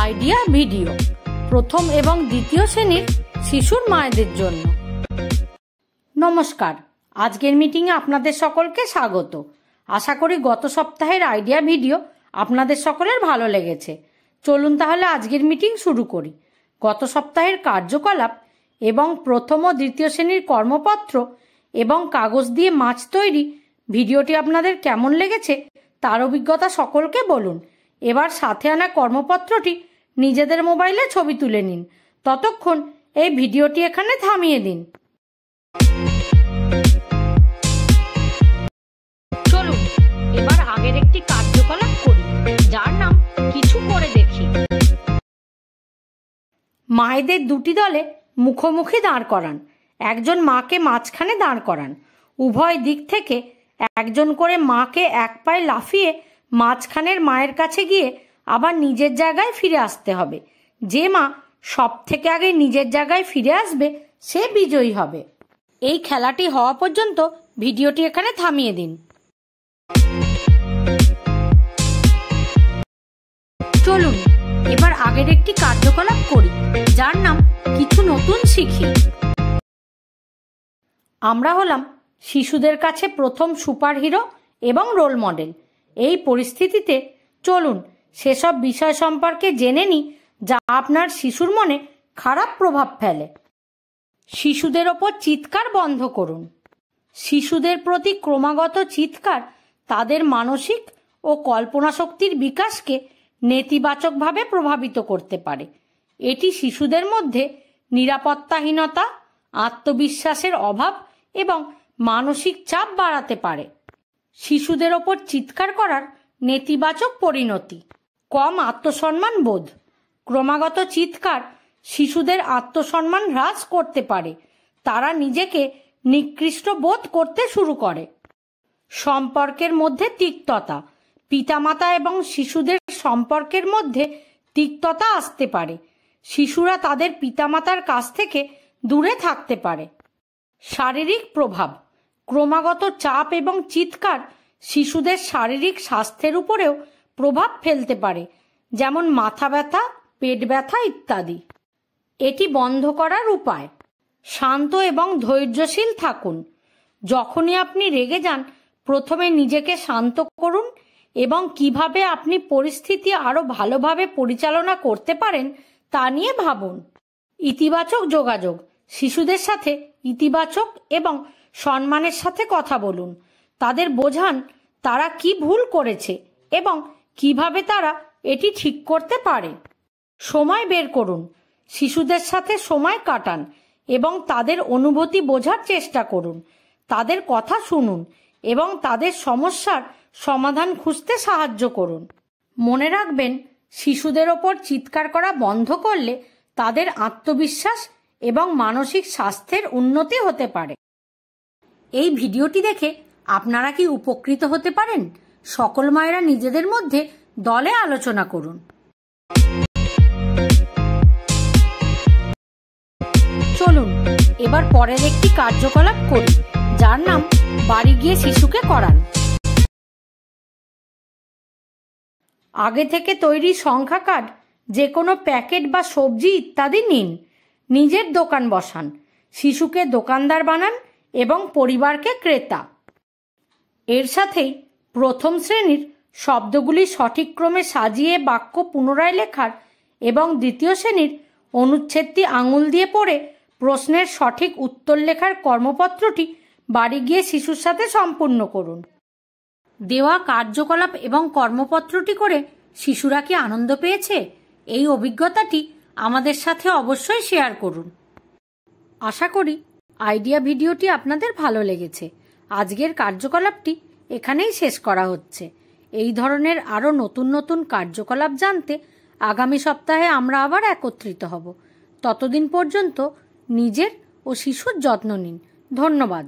Idea video প্রথম এবং দ্বিতীয় শ্রেণীর শিশুর মায়েদের জন্য। নমস্কার, আজকের মিটিংয়ে আপনাদের সকলকে স্বাগত। আশা করি গত সপ্তাহের আইডিয়া ভিডিও আপনাদের সকলের ভালো লেগেছে। চলুন তাহলে আজকের মিটিং শুরু করি। গত সপ্তাহের কার্যকলাপ এবং প্রথম ও দ্বিতীয় শ্রেণীর কর্মপত্র এবং কাগজ দিয়ে মাছ তৈরি ভিডিওটি আপনাদের কেমন লেগেছে তার অভিজ্ঞতা সকলকে বলুন। এবার সাথে আনা কর্মপত্রটি নিজেদের মোবাইলে ছবি তুলে নিন। ততক্ষণ এই ভিডিওটি এখানে থামিয়ে দিন। চলুন এবার আগের একটি কার্যকলাপ করি, যার নাম কিছু করে দেখি। মায়েদের দুটি দলে মুখোমুখি দাঁড় করান। একজন মাকে মাঝখানে দাঁড় করান। উভয় দিক থেকে একজন করে মাকে এক পায়ে লাফিয়ে মাঝখানের মায়ের কাছে গিয়ে আবার নিজের জায়গায় ফিরে আসতে হবে। যে মা সব থেকে আগে নিজের জায়গায় ফিরে আসবে সে বিজয়ী হবে। এই খেলাটি হওয়া পর্যন্ত ভিডিওটি এখানে থামিয়ে দিন। চলুন এবার আগের একটি কার্যকলাপ করি, যার নাম কিছু নতুন শিখি। আমরা হলাম শিশুদের কাছে প্রথম সুপারহিরো এবং রোল মডেল। এই পরিস্থিতিতে চলুন সেসব বিষয় সম্পর্কে জেনে নিই যা আপনার শিশুর মনে খারাপ প্রভাব ফেলে। শিশুদের ওপর চিৎকার বন্ধ করুন। শিশুদের প্রতি ক্রমাগত চিৎকার তাদের মানসিক ও কল্পনা শক্তির বিকাশকে নেতিবাচকভাবে প্রভাবিত করতে পারে। এটি শিশুদের মধ্যে নিরাপত্তাহীনতা, আত্মবিশ্বাসের অভাব এবং মানসিক চাপ বাড়াতে পারে। শিশুদের ওপর চিৎকার করার নেতিবাচক পরিণতি: কম আত্মসম্মান বোধ। ক্রমাগত চিৎকার শিশুদের আত্মসম্মান হ্রাস করতে পারে। তারা নিজেকে নিকৃষ্ট বোধ করতে শুরু করে। সম্পর্কের মধ্যে তিক্ততা। পিতামাতা এবং শিশুদের সম্পর্কের মধ্যে তিক্ততা আসতে পারে। শিশুরা তাদের পিতামাতার কাছ থেকে দূরে থাকতে পারে। শারীরিক প্রভাব: ক্রমাগত চাপ এবং চিৎকার শিশুদের শারীরিক স্বাস্থ্যের উপরেও প্রভাব ফেলতে পারে, যেমন মাথা ব্যথা, পেট ব্যথা ইত্যাদি। এটি বন্ধ করার উপায়: শান্ত এবং ধৈর্যশীল থাকুন। যখনই আপনি রেগে যান, প্রথমে নিজেকে শান্ত করুন এবং কিভাবে আপনি পরিস্থিতি আরো ভালোভাবে পরিচালনা করতে পারেন তা নিয়ে ভাবুন। ইতিবাচক যোগাযোগ: শিশুদের সাথে ইতিবাচক এবং সম্মানের সাথে কথা বলুন। তাদের বোঝান তারা কি ভুল করেছে এবং কিভাবে তারা এটি ঠিক করতে পারে। সময় বের করুন। শিশুদের সাথে সময় কাটান এবং তাদের অনুভূতি বোঝার চেষ্টা করুন। তাদের কথা শুনুন এবং তাদের সমস্যার সমাধান খুঁজতে সাহায্য করুন। মনে রাখবেন, শিশুদের ওপর চিৎকার করা বন্ধ করলে তাদের আত্মবিশ্বাস এবং মানসিক স্বাস্থ্যের উন্নতি হতে পারে। এই ভিডিওটি দেখে আপনারা কি উপকৃত হতে পারেন? সকল মায়েরা নিজেদের মধ্যে দলে আলোচনা করুন। চলুন এবার পরের একটি কার্যকলাপ করি, যার নাম বাড়ি গিয়ে শিশুকে করান। আগে থেকে তৈরি সংখ্যা কার্ড, যে কোনো প্যাকেট বা সবজি ইত্যাদি নিন। নিজের দোকান বসান। শিশুকে দোকানদার বানান এবং পরিবারকে ক্রেতা। এর সাথেই প্রথম শ্রেণীর শব্দগুলি সঠিক ক্রমে সাজিয়ে বাক্য পুনরায় লেখার এবং দ্বিতীয় শ্রেণীর অনুচ্ছেদটি আঙুল দিয়ে পড়ে প্রশ্নের সঠিক উত্তর লেখার কর্মপত্রটি বাড়ি গিয়ে শিশুর সাথে সম্পূর্ণ করুন। দেওয়া কার্যকলাপ এবং কর্মপত্রটি করে শিশুরা কি আনন্দ পেয়েছে? এই অভিজ্ঞতাটি আমাদের সাথে অবশ্যই শেয়ার করুন। আশা করি আইডিয়া ভিডিওটি আপনাদের ভালো লেগেছে। আজকের কার্যকলাপটি এখানেই শেষ করা হচ্ছে। এই ধরনের আরও নতুন নতুন কার্যকলাপ জানতে আগামী সপ্তাহে আমরা আবার একত্রিত হব। ততদিন পর্যন্ত নিজের ও শিশুর যত্ন নিন। ধন্যবাদ।